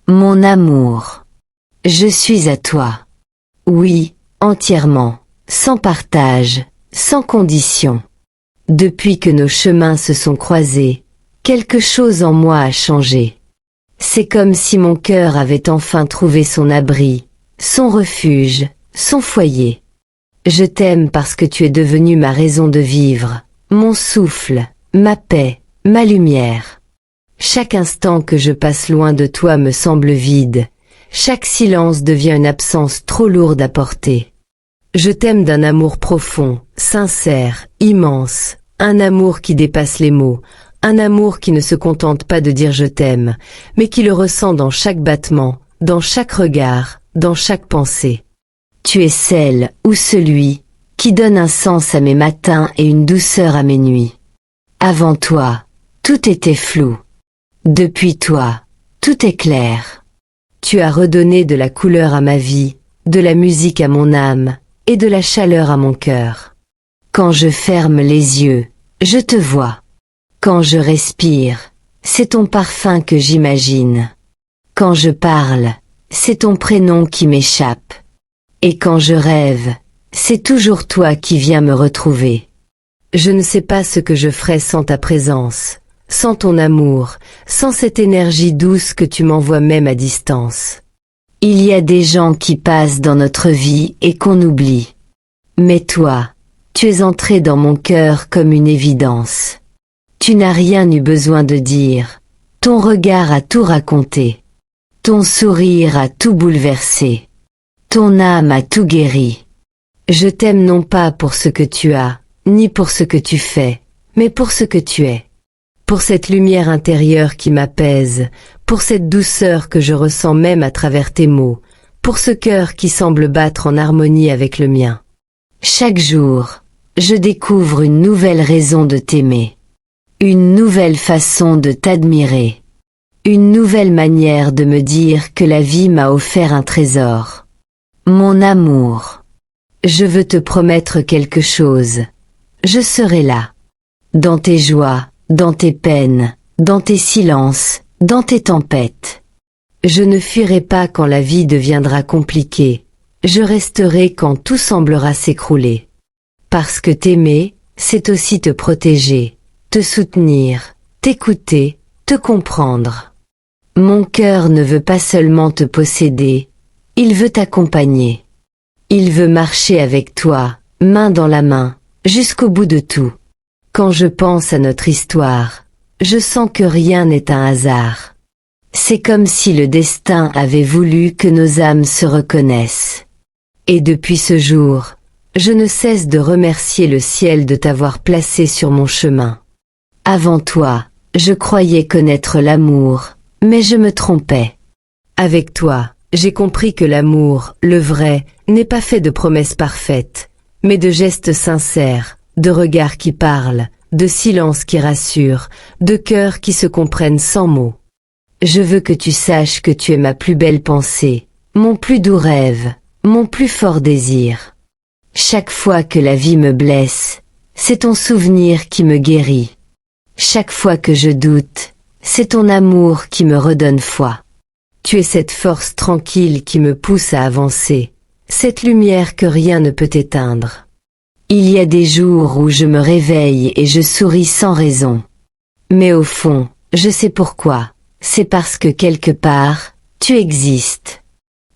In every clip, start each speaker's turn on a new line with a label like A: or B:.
A: Mon amour. Je suis à toi. Oui, entièrement, sans partage, sans condition. Depuis que nos chemins se sont croisés, quelque chose en moi a changé. C'est comme si mon cœur avait enfin trouvé son abri, son refuge, son foyer. Je t'aime parce que tu es devenu ma raison de vivre, mon souffle, ma paix, ma lumière. Chaque instant que je passe loin de toi me semble vide, chaque silence devient une absence trop lourde à porter. Je t'aime d'un amour profond, sincère, immense, un amour qui dépasse les mots, un amour qui ne se contente pas de dire je t'aime, mais qui le ressent dans chaque battement, dans chaque regard, dans chaque pensée. Tu es celle ou celui qui donne un sens à mes matins et une douceur à mes nuits. Avant toi, tout était flou. Depuis toi, tout est clair. Tu as redonné de la couleur à ma vie, de la musique à mon âme, et de la chaleur à mon cœur. Quand je ferme les yeux, je te vois. Quand je respire, c'est ton parfum que j'imagine. Quand je parle, c'est ton prénom qui m'échappe. Et quand je rêve, c'est toujours toi qui viens me retrouver. Je ne sais pas ce que je ferais sans ta présence, sans ton amour, sans cette énergie douce que tu m'envoies même à distance. Il y a des gens qui passent dans notre vie et qu'on oublie. Mais toi, tu es entré dans mon cœur comme une évidence. Tu n'as rien eu besoin de dire. Ton regard a tout raconté. Ton sourire a tout bouleversé. Ton âme a tout guéri. Je t'aime non pas pour ce que tu as, ni pour ce que tu fais, mais pour ce que tu es. Pour cette lumière intérieure qui m'apaise, pour cette douceur que je ressens même à travers tes mots, pour ce cœur qui semble battre en harmonie avec le mien. Chaque jour, je découvre une nouvelle raison de t'aimer. Une nouvelle façon de t'admirer. Une nouvelle manière de me dire que la vie m'a offert un trésor. Mon amour. Je veux te promettre quelque chose. Je serai là. Dans tes joies, dans tes peines, dans tes silences, dans tes tempêtes. Je ne fuirai pas quand la vie deviendra compliquée. Je resterai quand tout semblera s'écrouler. Parce que t'aimer, c'est aussi te protéger, te soutenir, t'écouter, te comprendre. Mon cœur ne veut pas seulement te posséder, il veut t'accompagner. Il veut marcher avec toi, main dans la main, jusqu'au bout de tout. Quand je pense à notre histoire, je sens que rien n'est un hasard. C'est comme si le destin avait voulu que nos âmes se reconnaissent. Et depuis ce jour, je ne cesse de remercier le ciel de t'avoir placé sur mon chemin. Avant toi, je croyais connaître l'amour, mais je me trompais. Avec toi, j'ai compris que l'amour, le vrai, n'est pas fait de promesses parfaites, mais de gestes sincères, de regards qui parlent, de silences qui rassurent, de cœurs qui se comprennent sans mots. Je veux que tu saches que tu es ma plus belle pensée, mon plus doux rêve, mon plus fort désir. Chaque fois que la vie me blesse, c'est ton souvenir qui me guérit. Chaque fois que je doute, c'est ton amour qui me redonne foi. Tu es cette force tranquille qui me pousse à avancer, cette lumière que rien ne peut éteindre. Il y a des jours où je me réveille et je souris sans raison. Mais au fond, je sais pourquoi. C'est parce que quelque part, tu existes.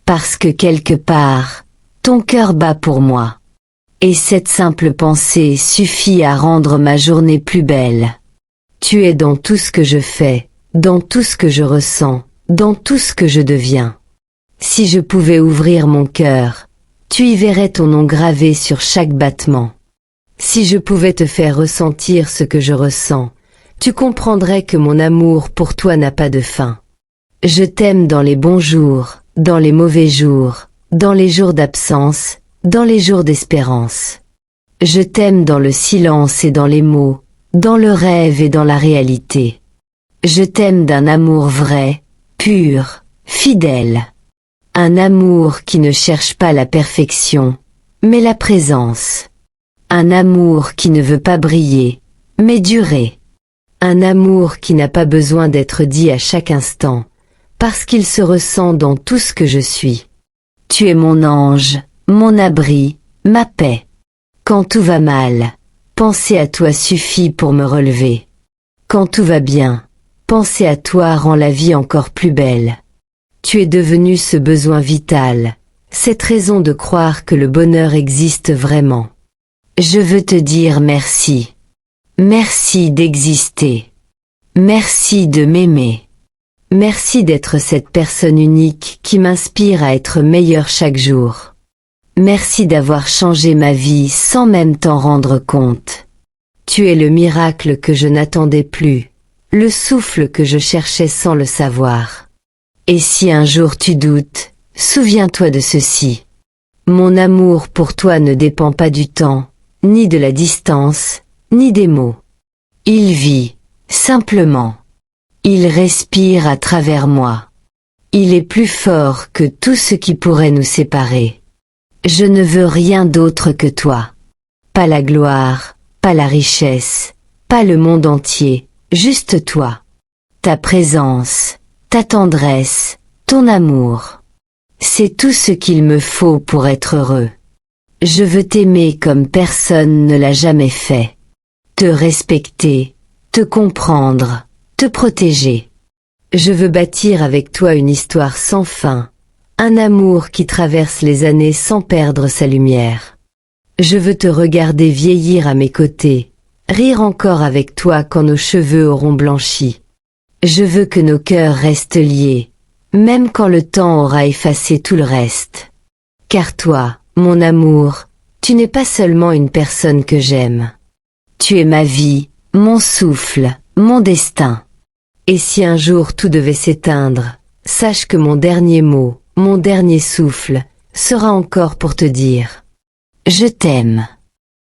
A: Parce que quelque part, ton cœur bat pour moi. Et cette simple pensée suffit à rendre ma journée plus belle. Tu es dans tout ce que je fais, dans tout ce que je ressens, dans tout ce que je deviens. Si je pouvais ouvrir mon cœur, tu y verrais ton nom gravé sur chaque battement. Si je pouvais te faire ressentir ce que je ressens, tu comprendrais que mon amour pour toi n'a pas de fin. Je t'aime dans les bons jours, dans les mauvais jours, dans les jours d'absence, dans les jours d'espérance. Je t'aime dans le silence et dans les mots, dans le rêve et dans la réalité. Je t'aime d'un amour vrai, pur, fidèle. Un amour qui ne cherche pas la perfection, mais la présence. Un amour qui ne veut pas briller, mais durer. Un amour qui n'a pas besoin d'être dit à chaque instant, parce qu'il se ressent dans tout ce que je suis. Tu es mon ange, mon abri, ma paix. Quand tout va mal, penser à toi suffit pour me relever. Quand tout va bien, penser à toi rend la vie encore plus belle. Tu es devenu ce besoin vital, cette raison de croire que le bonheur existe vraiment. Je veux te dire merci. Merci d'exister. Merci de m'aimer. Merci d'être cette personne unique qui m'inspire à être meilleure chaque jour. Merci d'avoir changé ma vie sans même t'en rendre compte. Tu es le miracle que je n'attendais plus, le souffle que je cherchais sans le savoir. Et si un jour tu doutes, souviens-toi de ceci. Mon amour pour toi ne dépend pas du temps, ni de la distance, ni des mots. Il vit, simplement. Il respire à travers moi. Il est plus fort que tout ce qui pourrait nous séparer. Je ne veux rien d'autre que toi. Pas la gloire, pas la richesse, pas le monde entier, juste toi. Ta présence, ta tendresse, ton amour. C'est tout ce qu'il me faut pour être heureux. Je veux t'aimer comme personne ne l'a jamais fait. Te respecter, te comprendre, te protéger. Je veux bâtir avec toi une histoire sans fin, un amour qui traverse les années sans perdre sa lumière. Je veux te regarder vieillir à mes côtés, rire encore avec toi quand nos cheveux auront blanchi. Je veux que nos cœurs restent liés, même quand le temps aura effacé tout le reste. Car toi, mon amour, tu n'es pas seulement une personne que j'aime. Tu es ma vie, mon souffle, mon destin. Et si un jour tout devait s'éteindre, sache que mon dernier mot, mon dernier souffle, sera encore pour te dire « Je t'aime ».